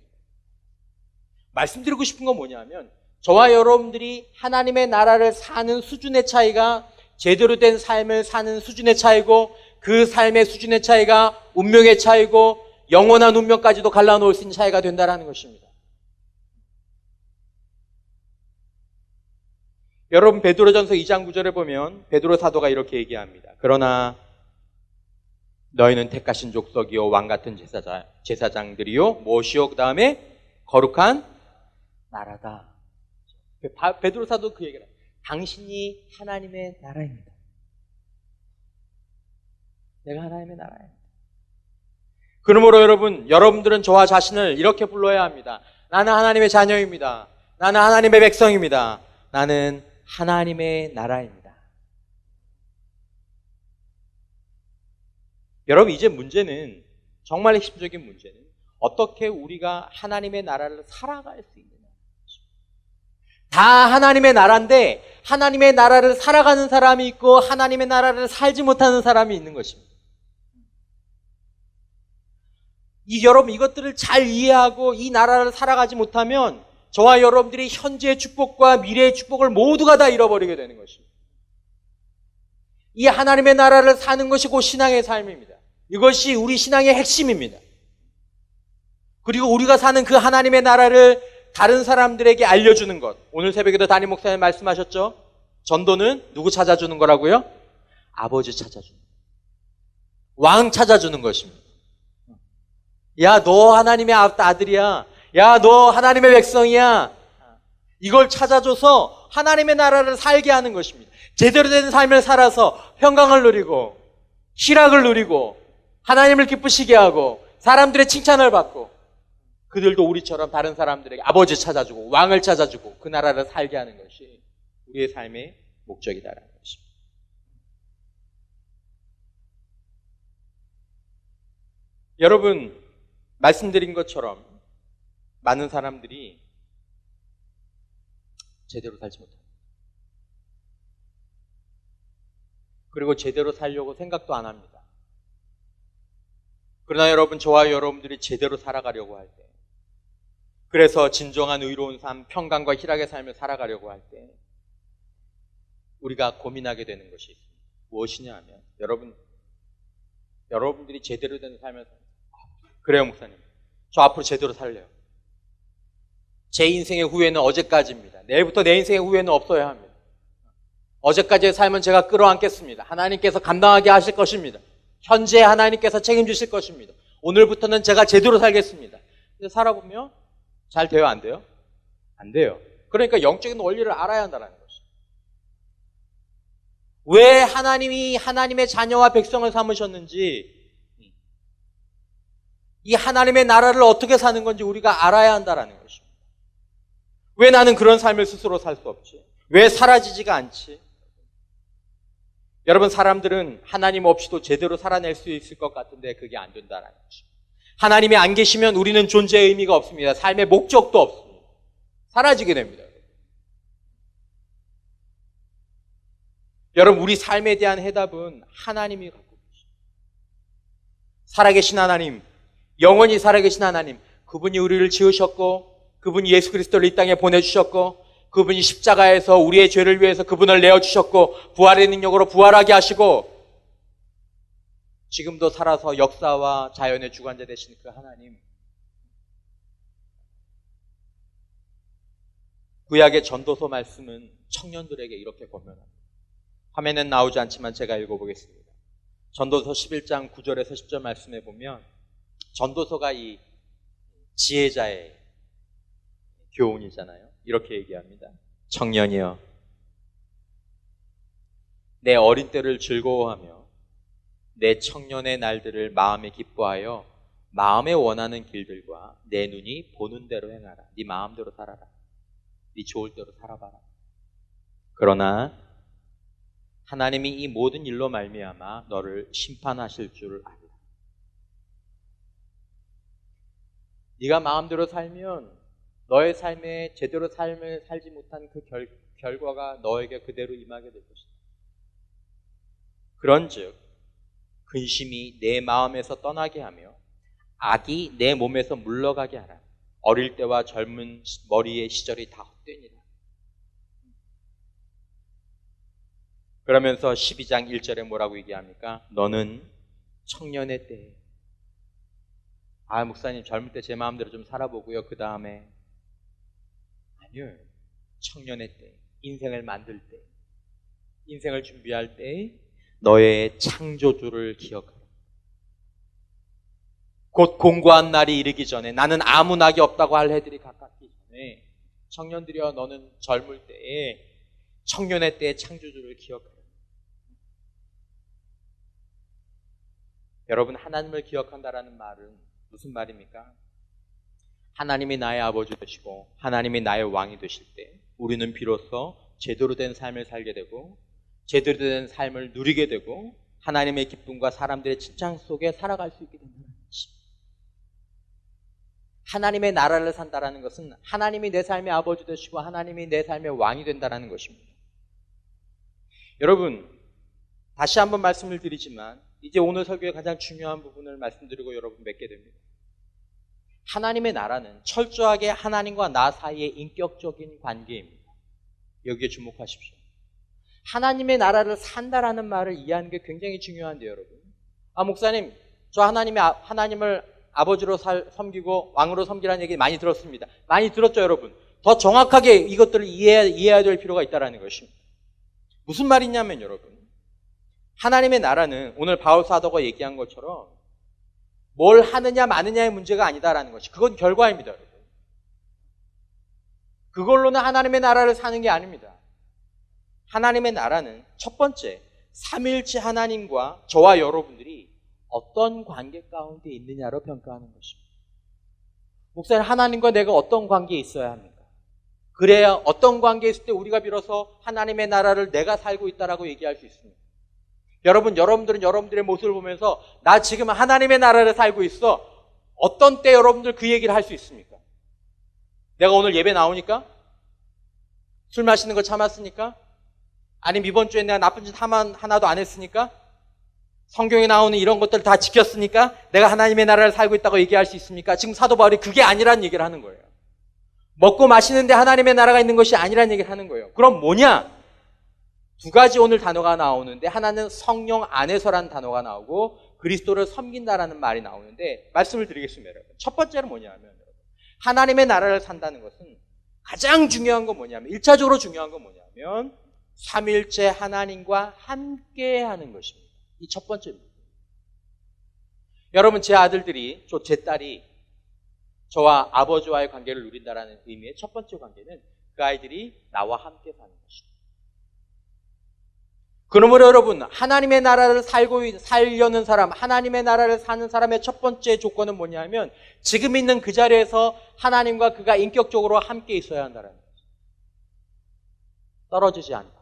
말씀드리고 싶은 건 뭐냐면 저와 여러분들이 하나님의 나라를 사는 수준의 차이가 제대로 된 삶을 사는 수준의 차이고 그 삶의 수준의 차이가 운명의 차이고 영원한 운명까지도 갈라놓을 수 있는 차이가 된다는 것입니다. 여러분 베드로전서 2장 9절에 보면 베드로 사도가 이렇게 얘기합니다. 그러나 너희는 택하신 족속이요 왕같은 제사장들이요 무엇이요 그 다음에 거룩한 나라다. 베드로 사도 그 얘기를 합니다. 당신이 하나님의 나라입니다. 내가 하나님의 나라입니다. 그러므로 여러분들은 저와 자신을 이렇게 불러야 합니다. 나는 하나님의 자녀입니다. 나는 하나님의 백성입니다. 나는 하나님의 나라입니다. 여러분 이제 문제는 정말 핵심적인 문제는 어떻게 우리가 하나님의 나라를 살아갈 수 있느냐. 다 하나님의 나라인데 하나님의 나라를 살아가는 사람이 있고 하나님의 나라를 살지 못하는 사람이 있는 것입니다. 여러분 이것들을 잘 이해하고 이 나라를 살아가지 못하면 저와 여러분들이 현재의 축복과 미래의 축복을 모두가 다 잃어버리게 되는 것입니다. 이 하나님의 나라를 사는 것이 곧 신앙의 삶입니다. 이것이 우리 신앙의 핵심입니다. 그리고 우리가 사는 그 하나님의 나라를 다른 사람들에게 알려주는 것. 오늘 새벽에도 담임 목사님 말씀하셨죠? 전도는 누구 찾아주는 거라고요? 아버지 찾아주는 것. 왕 찾아주는 것입니다. 야, 너 하나님의 아들이야. 야, 너 하나님의 백성이야. 이걸 찾아줘서 하나님의 나라를 살게 하는 것입니다. 제대로 된 삶을 살아서 평강을 누리고 희락을 누리고 하나님을 기쁘시게 하고 사람들의 칭찬을 받고 그들도 우리처럼 다른 사람들에게 아버지 찾아주고 왕을 찾아주고 그 나라를 살게 하는 것이 우리의 삶의 목적이다라는 것입니다. 여러분 말씀드린 것처럼 많은 사람들이 제대로 살지 못합니다. 그리고 제대로 살려고 생각도 안 합니다. 그러나 여러분, 저와 여러분들이 제대로 살아가려고 할 때, 그래서 진정한 의로운 삶, 평강과 희락의 삶을 살아가려고 할 때 우리가 고민하게 되는 것이 있습니다. 무엇이냐 하면 여러분들이 제대로 된 삶을 그래요 목사님, 저 앞으로 제대로 살래요. 제 인생의 후회는 어제까지입니다. 내일부터 내 인생의 후회는 없어야 합니다. 어제까지의 삶은 제가 끌어안겠습니다. 하나님께서 감당하게 하실 것입니다. 현재 하나님께서 책임지실 것입니다. 오늘부터는 제가 제대로 살겠습니다. 근데 살아보면 잘 돼요? 안 돼요? 안 돼요. 그러니까 영적인 원리를 알아야 한다는 것이죠. 왜 하나님이 하나님의 자녀와 백성을 삼으셨는지, 이 하나님의 나라를 어떻게 사는 건지 우리가 알아야 한다는 것입니다. 왜 나는 그런 삶을 스스로 살 수 없지? 왜 사라지지가 않지? 여러분, 사람들은 하나님 없이도 제대로 살아낼 수 있을 것 같은데 그게 안 된다는 것입니다. 하나님이 안 계시면 우리는 존재의 의미가 없습니다. 삶의 목적도 없습니다. 사라지게 됩니다. 여러분, 우리 삶에 대한 해답은 하나님이 갖고 계십니다. 살아계신 하나님, 영원히 살아계신 하나님, 그분이 우리를 지으셨고, 그분이 예수 그리스도를 이 땅에 보내주셨고, 그분이 십자가에서 우리의 죄를 위해서 그분을 내어주셨고, 부활의 능력으로 부활하게 하시고, 지금도 살아서 역사와 자연의 주관자 되신 그 하나님, 구약의 전도서 말씀은 청년들에게 이렇게 권면합니다. 화면엔 나오지 않지만 제가 읽어보겠습니다. 전도서 11장 9절에서 10절 말씀에 보면 전도서가 이 지혜자의 교훈이잖아요. 이렇게 얘기합니다. 청년이여, 내 어린 때를 즐거워하며 내 청년의 날들을 마음에 기뻐하여 마음에 원하는 길들과 내 눈이 보는 대로 행하라. 네 마음대로 살아라. 네 좋을 대로 살아봐라. 그러나 하나님이 이 모든 일로 말미암아 너를 심판하실 줄을 알라. 네가 마음대로 살면 너의 삶에 제대로 삶을 살지 못한 그 결과가 너에게 그대로 임하게 될 것이다. 그런즉 근심이 내 마음에서 떠나게 하며 악이 내 몸에서 물러가게 하라. 어릴 때와 젊은 머리의 시절이 다 헛되니라. 그러면서 12장 1절에 뭐라고 얘기합니까? 너는 청년의 때에, 목사님 젊을 때 제 마음대로 좀 살아보고요. 그 다음에 아니요, 청년의 때, 인생을 만들 때, 인생을 준비할 때 너의 창조주를 기억하라. 곧 공고한 날이 이르기 전에, 나는 아무 낙이 없다고 할 해들이 가깝기 전에, 청년들이여 너는 젊을 때에, 청년의 때의 창조주를 기억하라. 여러분, 하나님을 기억한다라는 말은 무슨 말입니까? 하나님이 나의 아버지 되시고 하나님이 나의 왕이 되실 때 우리는 비로소 제대로 된 삶을 살게 되고 제대로 된 삶을 누리게 되고 하나님의 기쁨과 사람들의 칭찬 속에 살아갈 수 있게 된다는 것입니다. 하나님의 나라를 산다라는 것은 하나님이 내 삶의 아버지 되시고 하나님이 내 삶의 왕이 된다는 것입니다. 여러분, 다시 한번 말씀을 드리지만 이제 오늘 설교의 가장 중요한 부분을 말씀드리고 여러분 맺게 됩니다. 하나님의 나라는 철저하게 하나님과 나 사이의 인격적인 관계입니다. 여기에 주목하십시오. 하나님의 나라를 산다라는 말을 이해하는 게 굉장히 중요한데요, 여러분. 목사님, 저 하나님을 아버지로 섬기고 왕으로 섬기라는 얘기 많이 들었습니다. 많이 들었죠, 여러분. 더 정확하게 이것들을 이해해야 될 필요가 있다는 것입니다. 무슨 말이냐면 여러분, 하나님의 나라는 오늘 바울 사도가 얘기한 것처럼 뭘 하느냐 마느냐의 문제가 아니다라는 것이, 그건 결과입니다, 여러분. 그걸로는 하나님의 나라를 사는 게 아닙니다. 하나님의 나라는 첫 번째, 삼위일체 하나님과 저와 여러분들이 어떤 관계 가운데 있느냐로 평가하는 것입니다. 목사님, 하나님과 내가 어떤 관계에 있어야 합니까? 그래야 어떤 관계에 있을 때 우리가 비로소 하나님의 나라를 내가 살고 있다라고 얘기할 수 있습니다. 여러분들은 여러분들의 모습을 보면서 나 지금 하나님의 나라를 살고 있어. 어떤 때 여러분들 그 얘기를 할 수 있습니까? 내가 오늘 예배 나오니까? 술 마시는 거 참았으니까? 아니면 이번 주에 내가 나쁜 짓 하나도 안 했으니까? 성경에 나오는 이런 것들을 다 지켰으니까 내가 하나님의 나라를 살고 있다고 얘기할 수 있습니까? 지금 사도 바울이 그게 아니라는 얘기를 하는 거예요. 먹고 마시는데 하나님의 나라가 있는 것이 아니라는 얘기를 하는 거예요. 그럼 뭐냐? 두 가지 오늘 단어가 나오는데, 하나는 성령 안에서라는 단어가 나오고 그리스도를 섬긴다라는 말이 나오는데, 말씀을 드리겠습니다, 여러분. 첫 번째는 뭐냐면, 하나님의 나라를 산다는 것은 가장 중요한 건 뭐냐면, 1차적으로 중요한 건 뭐냐면 삼위일체 하나님과 함께 하는 것입니다. 이 첫 번째입니다. 여러분, 제 아들들이, 제 딸이 저와 아버지와의 관계를 누린다라는 의미의 첫 번째 관계는 그 아이들이 나와 함께 사는 것입니다. 그러므로 여러분, 하나님의 나라를 살려는 사람, 하나님의 나라를 사는 사람의 첫 번째 조건은 뭐냐면 지금 있는 그 자리에서 하나님과 그가 인격적으로 함께 있어야 한다는 거죠. 떨어지지 않고.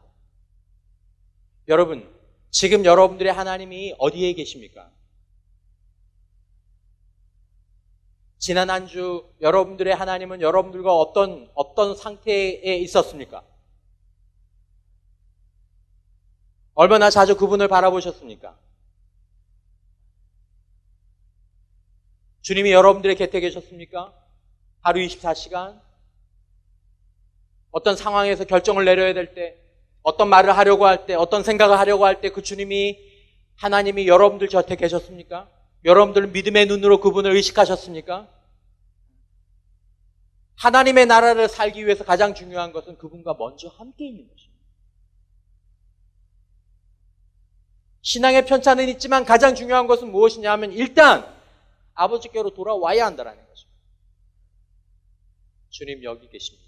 여러분, 지금 여러분들의 하나님이 어디에 계십니까? 지난 한 주 여러분들의 하나님은 여러분들과 어떤 상태에 있었습니까? 얼마나 자주 그분을 바라보셨습니까? 주님이 여러분들의 곁에 계셨습니까? 하루 24시간? 어떤 상황에서 결정을 내려야 될 때, 어떤 말을 하려고 할 때, 어떤 생각을 하려고 할 때 그 하나님이 여러분들 곁에 계셨습니까? 여러분들은 믿음의 눈으로 그분을 의식하셨습니까? 하나님의 나라를 살기 위해서 가장 중요한 것은 그분과 먼저 함께 있는 것입니다. 신앙의 편차는 있지만 가장 중요한 것은 무엇이냐 하면 일단 아버지께로 돌아와야 한다는 것입니다. 주님 여기 계십니다.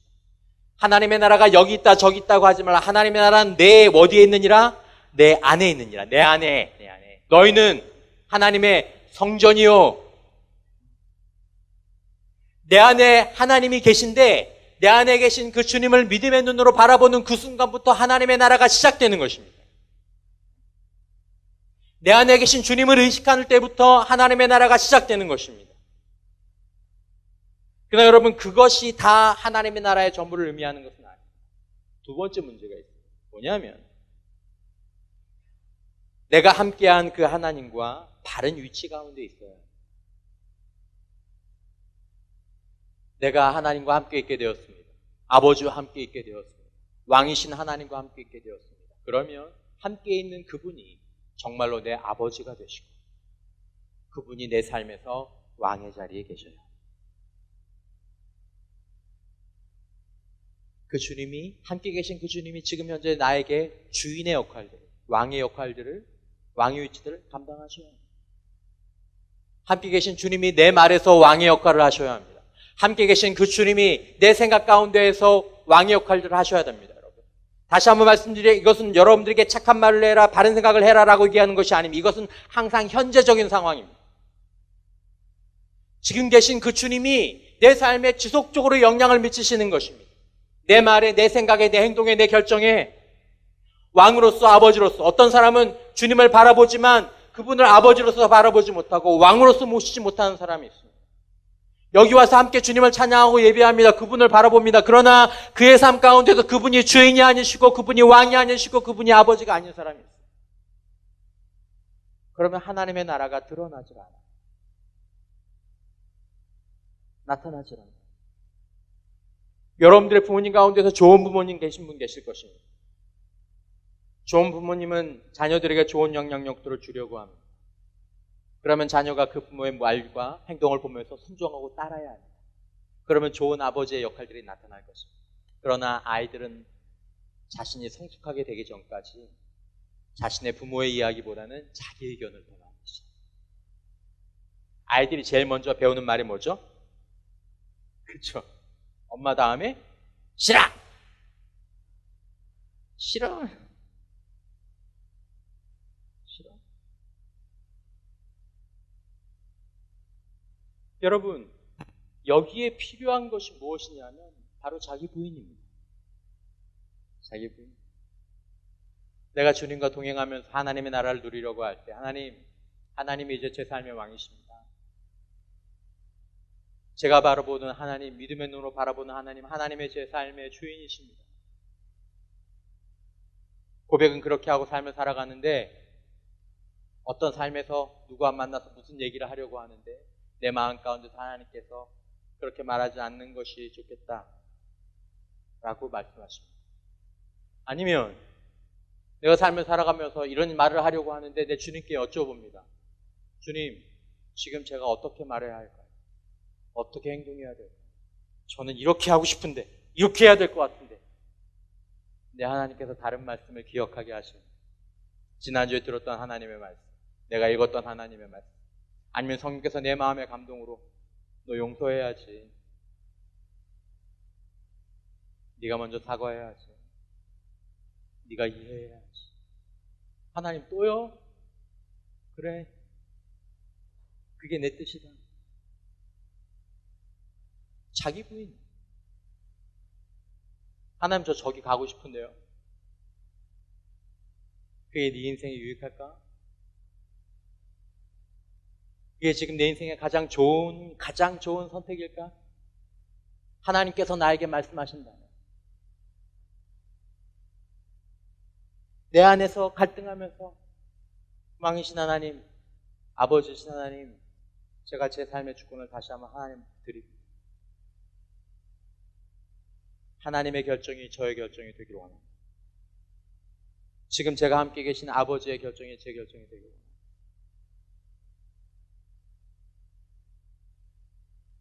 하나님의 나라가 여기 있다 저기 있다고 하지 말라. 하나님의 나라는 내 어디에 있느니라? 내 안에 있느니라. 내 안에. 너희는 하나님의 성전이요. 내 안에 하나님이 계신데 내 안에 계신 그 주님을 믿음의 눈으로 바라보는 그 순간부터 하나님의 나라가 시작되는 것입니다. 내 안에 계신 주님을 의식할 때부터 하나님의 나라가 시작되는 것입니다. 그러나 여러분 그것이 다 하나님의 나라의 전부를 의미하는 것은 아닙니다. 두 번째 문제가 있어요. 뭐냐면 내가 함께한 그 하나님과 바른 위치 가운데 있어요. 내가 하나님과 함께 있게 되었습니다. 아버지와 함께 있게 되었습니다. 왕이신 하나님과 함께 있게 되었습니다. 그러면 함께 있는 그분이 정말로 내 아버지가 되시고 그분이 내 삶에서 왕의 자리에 계셔요. 그 주님이 함께 계신 그 주님이 지금 현재 나에게 주인의 역할들, 왕의 역할들을 왕의 위치들을 감당하셔야 합니다. 함께 계신 주님이 내 말에서 왕의 역할을 하셔야 합니다. 함께 계신 그 주님이 내 생각 가운데에서 왕의 역할들을 하셔야 됩니다. 여러분. 다시 한번 말씀드려 이것은 여러분들에게 착한 말을 해라, 바른 생각을 해라라고 얘기하는 것이 아닙니다. 이것은 항상 현재적인 상황입니다. 지금 계신 그 주님이 내 삶에 지속적으로 영향을 미치시는 것입니다. 내 말에, 내 생각에, 내 행동에, 내 결정에 왕으로서 아버지로서 어떤 사람은 주님을 바라보지만 그분을 아버지로서 바라보지 못하고 왕으로서 모시지 못하는 사람이 있습니다. 여기 와서 함께 주님을 찬양하고 예배합니다. 그분을 바라봅니다. 그러나 그의 삶 가운데서 그분이 주인이 아니시고 그분이 왕이 아니시고 그분이 아버지가 아닌 사람이 있습니다. 그러면 하나님의 나라가 드러나질 않아요. 나타나질 않아요. 여러분들의 부모님 가운데서 좋은 부모님 계신 분 계실 것입니다. 좋은 부모님은 자녀들에게 좋은 영향력들을 주려고 합니다. 그러면 자녀가 그 부모의 말과 행동을 보면서 순종하고 따라야 합니다. 그러면 좋은 아버지의 역할들이 나타날 것입니다. 그러나 아이들은 자신이 성숙하게 되기 전까지 자신의 부모의 이야기보다는 자기 의견을 더 많이 하죠. 아이들이 제일 먼저 배우는 말이 뭐죠? 그렇죠. 엄마 다음에 싫어! 싫어! 싫어? 여러분, 여기에 필요한 것이 무엇이냐면 바로 자기 부인입니다. 자기 부인. 내가 주님과 동행하면서 하나님의 나라를 누리려고 할 때 하나님이 이제 제 삶의 왕이십니다. 제가 바라보는 하나님, 믿음의 눈으로 바라보는 하나님의 제 삶의 주인이십니다. 고백은 그렇게 하고 삶을 살아가는데 어떤 삶에서 누구와 만나서 무슨 얘기를 하려고 하는데 내 마음 가운데서 하나님께서 그렇게 말하지 않는 것이 좋겠다 라고 말씀하십니다. 아니면 내가 삶을 살아가면서 이런 말을 하려고 하는데 내 주님께 여쭤봅니다. 주님, 지금 제가 어떻게 말해야 할까요? 어떻게 행동해야 될까요? 저는 이렇게 하고 싶은데 이렇게 해야 될 것 같은데. 근데 하나님께서 다른 말씀을 기억하게 하십니다. 지난주에 들었던 하나님의 말씀, 내가 읽었던 하나님의 말씀, 아니면 성령께서 내 마음의 감동으로 너 용서해야지, 네가 먼저 사과해야지, 네가 이해해야지. 하나님 또요? 그래, 그게 내 뜻이다. 자기 부인. 하나님 저 저기 가고 싶은데요. 그게 네 인생에 유익할까? 이게 지금 내 인생의 가장 좋은 선택일까? 하나님께서 나에게 말씀하신다면 내 안에서 갈등하면서 왕이신 하나님, 아버지신 하나님, 제가 제 삶의 주권을 다시 한번 하나님 드립니다. 하나님의 결정이 저의 결정이 되기를 원합니다. 지금 제가 함께 계신 아버지의 결정이 제 결정이 되기를 원합니다.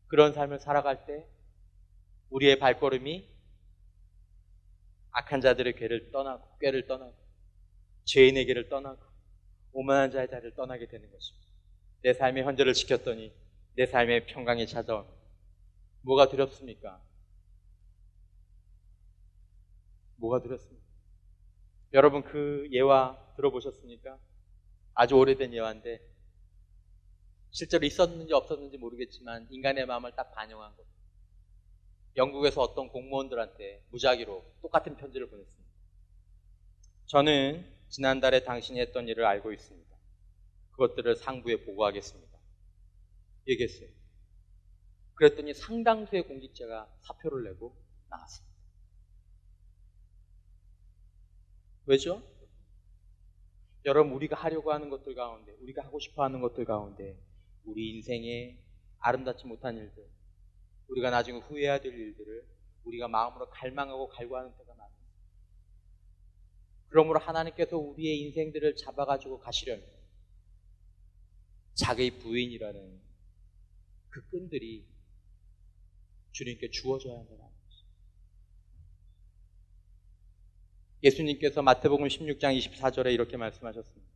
그런 삶을 살아갈 때 우리의 발걸음이 악한 자들의 꾀를 떠나고 죄인의 길을 떠나고 오만한 자의 자리를 떠나게 되는 것입니다. 내 삶의 현재를 지켰더니 내 삶의 평강이 찾아옵니다. 뭐가 두렵습니까? 뭐가 두렵습니까? 여러분 그 예화 들어보셨습니까? 아주 오래된 예화인데 실제로 있었는지 없었는지 모르겠지만 인간의 마음을 딱 반영한 겁니다. 영국에서 어떤 공무원들한테 무작위로 똑같은 편지를 보냈습니다. 저는 지난달에 당신이 했던 일을 알고 있습니다. 그것들을 상부에 보고하겠습니다. 얘기했어요. 그랬더니 상당수의 공직자가 사표를 내고 나왔습니다. 왜죠? 여러분 우리가 하려고 하는 것들 가운데, 우리가 하고 싶어 하는 것들 가운데 우리 인생에 아름답지 못한 일들, 우리가 나중에 후회해야 될 일들을 우리가 마음으로 갈망하고 갈구하는 때가 많아요. 그러므로 하나님께서 우리의 인생들을 잡아가지고 가시려면 자기의 부인이라는 그 끈들이 주님께 주어져야 한다는 것입니다. 예수님께서 마태복음 16장 24절에 이렇게 말씀하셨습니다.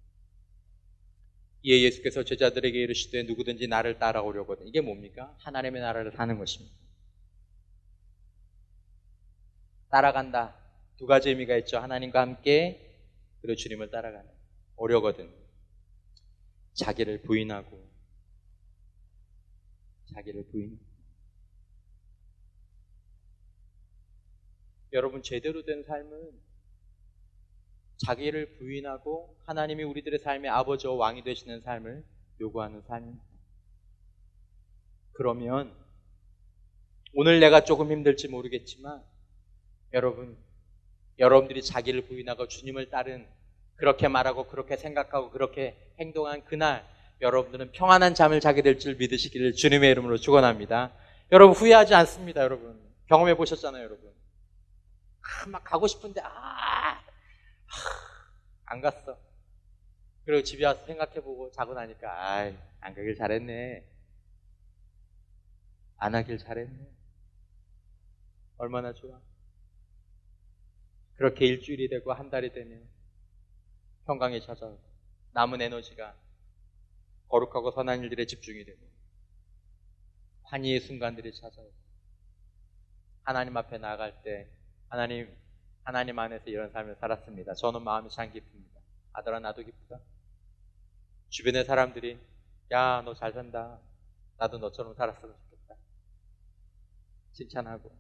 이에 예수께서 제자들에게 이르시되 누구든지 나를 따라오려거든. 이게 뭡니까? 하나님의 나라를 사는 것입니다. 따라간다. 두 가지 의미가 있죠. 하나님과 함께 그리고 주님을 따라가는. 오려거든. 자기를 부인하고 여러분 제대로 된 삶은 자기를 부인하고 하나님이 우리들의 삶의 아버지와 왕이 되시는 삶을 요구하는 삶입니다. 그러면 오늘 내가 조금 힘들지 모르겠지만 여러분들이 자기를 부인하고 주님을 따른 그렇게 말하고 그렇게 생각하고 그렇게 행동한 그날 여러분들은 평안한 잠을 자게 될 줄 믿으시기를 주님의 이름으로 축원합니다. 여러분 후회하지 않습니다. 여러분 경험해 보셨잖아요. 여러분 막 가고 싶은데 안 갔어. 그리고 집에 와서 생각해보고 자고 나니까 안 가길 잘했네. 안 하길 잘했네. 얼마나 좋아. 그렇게 일주일이 되고 한 달이 되면 평강이 찾아오고 남은 에너지가 거룩하고 선한 일들에 집중이 되고 환희의 순간들이 찾아오고 하나님 앞에 나아갈 때 하나님 안에서 이런 삶을 살았습니다. 저는 마음이 참 기쁩니다. 아들아 나도 기쁘다. 주변의 사람들이 야 너 잘 산다. 나도 너처럼 살았으면 좋겠다. 칭찬하고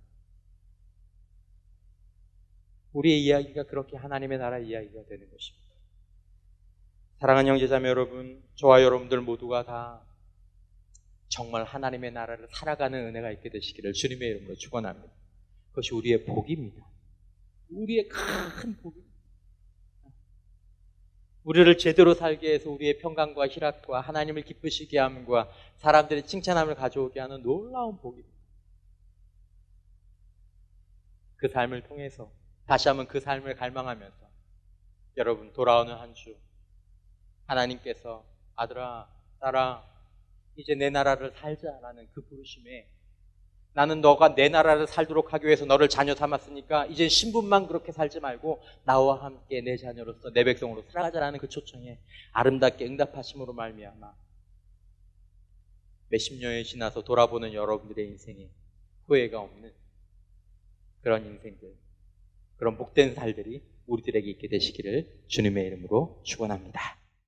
우리의 이야기가 그렇게 하나님의 나라 이야기가 되는 것입니다. 사랑하는 형제자매 여러분, 저와 여러분들 모두가 다 정말 하나님의 나라를 살아가는 은혜가 있게 되시기를 주님의 이름으로 축원합니다. 그것이 우리의 복입니다. 우리의 큰 복입니다. 우리를 제대로 살게 해서 우리의 평강과 희락과 하나님을 기쁘시게 함과 사람들의 칭찬함을 가져오게 하는 놀라운 복입니다. 그 삶을 통해서 다시 한번 그 삶을 갈망하면서 여러분 돌아오는 한 주 하나님께서 아들아 딸아 이제 내 나라를 살자라는 그 부르심에 나는 너가 내 나라를 살도록 하기 위해서 너를 자녀 삼았으니까 이제 신분만 그렇게 살지 말고 나와 함께 내 자녀로서 내 백성으로 살아가자라는 그 초청에 아름답게 응답하심으로 말미암아 몇십 년이 지나서 돌아보는 여러분들의 인생에 후회가 없는 그런 인생들, 그런 복된 살들이 우리들에게 있게 되시기를 주님의 이름으로 축원합니다.